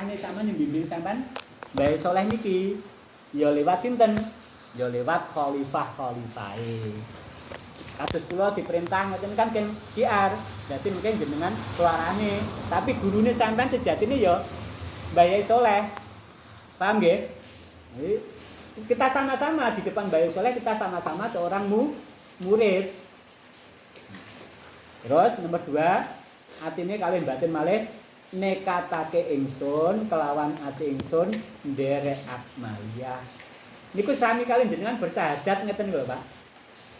carane sampean bimbing sampean bae saleh niki ya lewat sinten? Ya lewat khalifah-khalifahe. Kados kula diperintah ngoten kan ken kiar. Dadi mungkin jenengan suarane, tapi gurune sampean sejatine ya bae saleh. Paham nggih? Jadi kita sama-sama di depan bae saleh kita sama-sama seorang murid. Terus nomor 2, atine kalih batin malih nekatake ingsun kelawan ati ingsun nderek akmaliyah. Niku sami kalih jenengan bersahadat ngeten lho, Pak.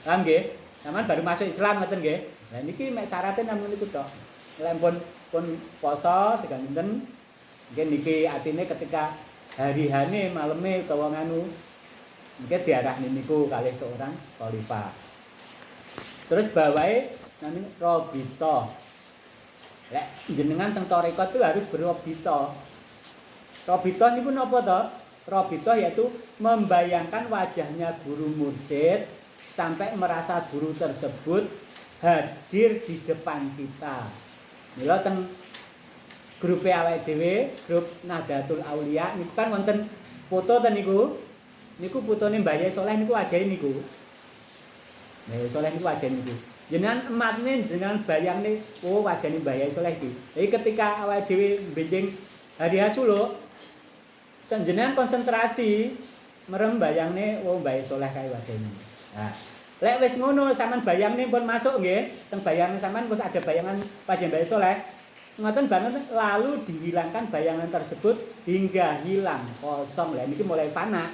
Paham nggih? Sampeyan baru masuk Islam ngeten nggih. Lah niki mek syaraté namung niku tok. Lek pun poso tekan dinten nggih niki atine ketika hari-hane maleme utawa nganu nggih diarahne niku kalih seorang khalifah. Terus bawahe namanya robito. Lek jenengan teng tarekat itu harus berobito. Robito niku napa to? Robito yaitu membayangkan wajahnya guru mursyid sampai merasa guru tersebut hadir di depan kita. Mila teng grup awake dhewe, grup Nahdlatul Aulia niku kan wonten foto ten niku. Niku fotone Mbah Yai Saleh niku wajahe niku. Mbah Yai Saleh niku wajahe niku. Jenengan ematne jenengan bayangne oh wajane Mbah Yai Saleh iki. Jadi ketika awake dhewe benjing hari Hasuluk jenengan konsentrasi merem bayangne oh Mbah Yai Saleh kae wajane. Nah, lek wis ngono sampean bayangne pun masuk nggih, teng bayangan sampean wis ada bayangan wajah Mbah Yai Saleh. Ngoten banget lalu dihilangkan bayangan tersebut hingga hilang kosong. Lah niki mulai fana.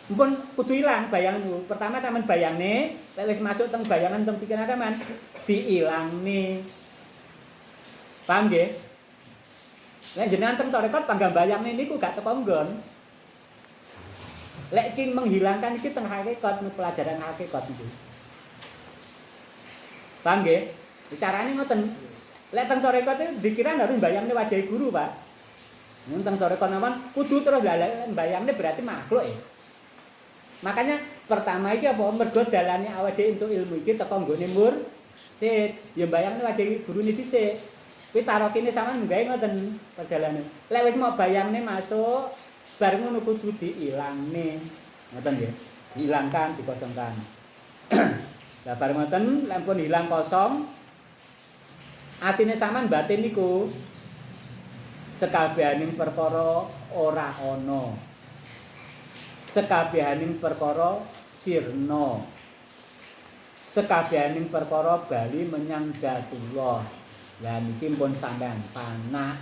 Mumpun kudu ilang bayangan niku. Pertama sampean bayangne, lek wis masuk teng bayangan teng pikiran sampean diilangne. Paham nggih? Lek jenengan teng tarekat panggang bayangne niku gak teko nggon. Lek ki menghilangkan iki teng hakikat pelajaran hakikat niku. Paham nggih? Carane ngoten. Lek teng tarekat itu dikira harus bayangne wajah guru, Pak. Yen teng tarekat nawan kudu terus bayangne berarti makhluk ya. Makanya pertama iki apa mergo dalane awake dhewe entuk ilmu iki teko nggone mursyid. Ya bayangne wajah gurune dhisik. Kuwi tarokine sampean nggawe ngoten perjalanan. Lek wis mau bayangne masuk bareng ngono kudu diilangne. Ngoten nggih. Dihilangkan, dikosongkan. Lah bareng ngoten lek pun hilang kosong atine sampean batin niku sekabehaning perkara ora ana. Sekabehaning perkara sirna. Sekabehaning perkara bali menyang Dzatullah. Lah niki pun sampean fana.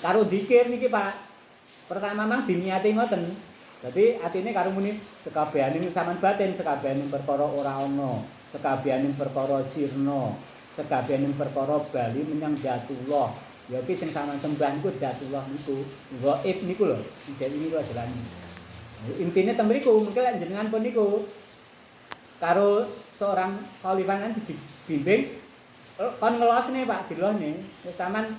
Karo dzikir niki, Pak. Pertama mang diniati ngoten. Dadi atine karo muni sekabehaning sampean batin, sekabehaning perkara ora ana, sekabehaning perkara sirna. Sekabehaning perkara bali menyang Dzatullah. Ya iki sing sampean sembah niku Dzatullah niku. Gaib niku lho. Ide ini lho jalan. Intine teng mriku mungkin lek jenengan pun niku karo seorang khalifah kan dibimbing kon ngelosne Pak dilosne. Wis sampean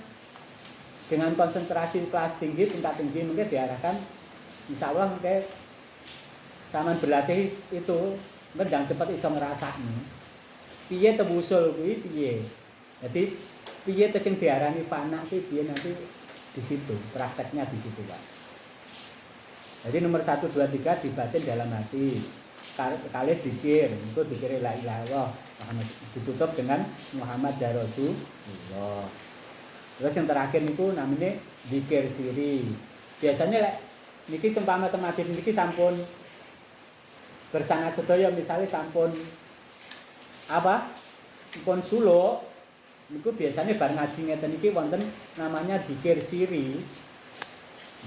dengan konsentrasi kelas tinggi tingkat tinggi mungkin diarahkan insyaallah mungkin sampean berlatih itu mendang cepat iso ngrasakne. Piye tebusul kuwi piye. Jadi piye sing diarani fana kuwi piye nanti di situ, prakteknya di situ, Pak. Jadi nomor 1 2 3 dibatin dalam hati. Kali dikir, itu dikir la ilaha illallah. Muhammad ditutup dengan Muhammad Rasulullah. Terus yang terakhir itu namanya zikir siri. Biasanya lek niki seumpama temadin niki sampun bersangat sedaya misalnya sampun apa? Sampun suluk niku biasanya bar ngaji ngeten niki wonten namanya zikir siri.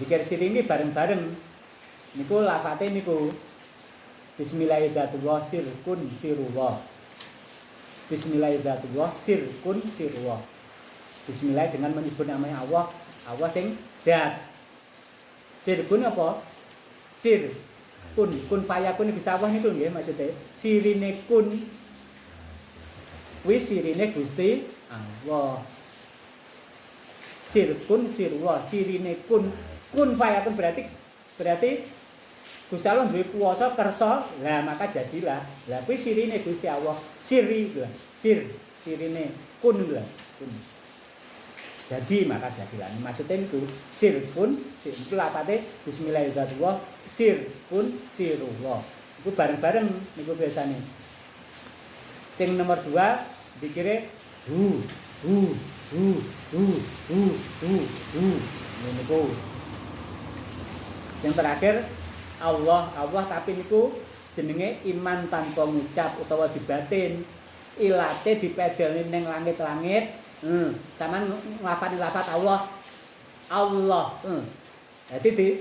Zikir siri ini bareng-bareng. Niku lafate niku Bismillahirrahmanirrahim sirkun sirullah. Bismillahirrahmanirrahim sirkun sirullah. Bismillah dengan menyebut namanya Allah, Allah sing dat. Sirkun apa? Sir kun fayakun bisa Allah niku nggih maksudnya. Sirine kun kuwi sirine Gusti Allah. Sirkun sirullah, sirine kun fayakun berarti Gusti Allah duwe kuwasa kersa, lah maka jadilah. Lah kuwi sirine Gusti Allah, siri lah. Sirine kun lah. Kun. jadi maka jadilah. Maksudnya itu sirkun, itu lapate bismillahirrahmanirrahim, sirkun sirullah. Itu bareng-bareng niku biasane. Sing nomor 2 dikire hu hu hu hu hu hu hu. Niku. Yang terakhir Allah tapi niku jenenge iman tanpa ngucap utawa dibatin. Ilate dipedelne ning langit-langit. Sampeyan nglafani lafaz Allah. Jadi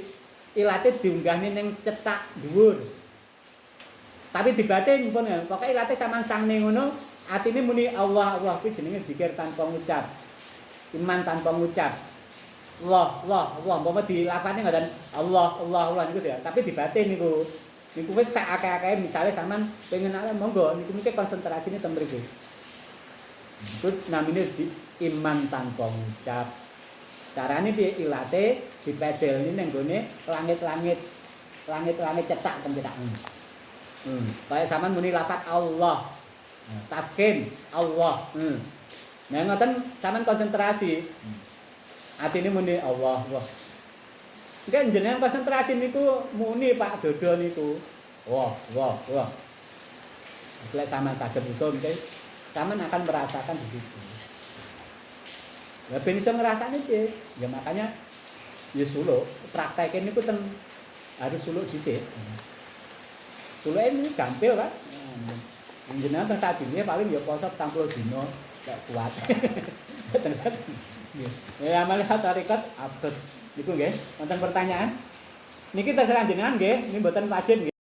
ilate diunggahne ning cetak dhuwur. Tapi dibatin pun ya. Pokoke ilate sampean sangne ngono, atine muni Allah kuwi jenenge zikir tanpa ngucap. Iman tanpa ngucap. Allah, umpama dilafani ngoten Allah niku ya, tapi dibatin niku. Niku wis sak akeh-akehe misale sampean pengen monggo niku mesti konsentrasine teng mriku. Iku namine iman tanpa ngucap. Carane piye ilate dipedelni ning gone langit-langit. Langit-langit cetak teng cetak. Kaya sampean muni lafaz Allah. Tafkim Allah. Nah ngoten sampean konsentrasi. Atine muni Allah. Enggak jenengan konsentrasi niku muni Pak Dodo niku. Wah. Lek sampean saged usul nggih, sampean akan merasakan di situ. Lah ben iso ngrasakne piye? Ya makanya ya suluk, praktekke niku harus suluk dhisik. Suluke ini gampil, Pak. Jenengan teng sadine paling ya poso 40 dina gak kuat. Mboten saged. Ya amal tarekat abad niku nggih. Wonten pertanyaan? Niki terserah jenengan nggih, ini mboten wajib nggih.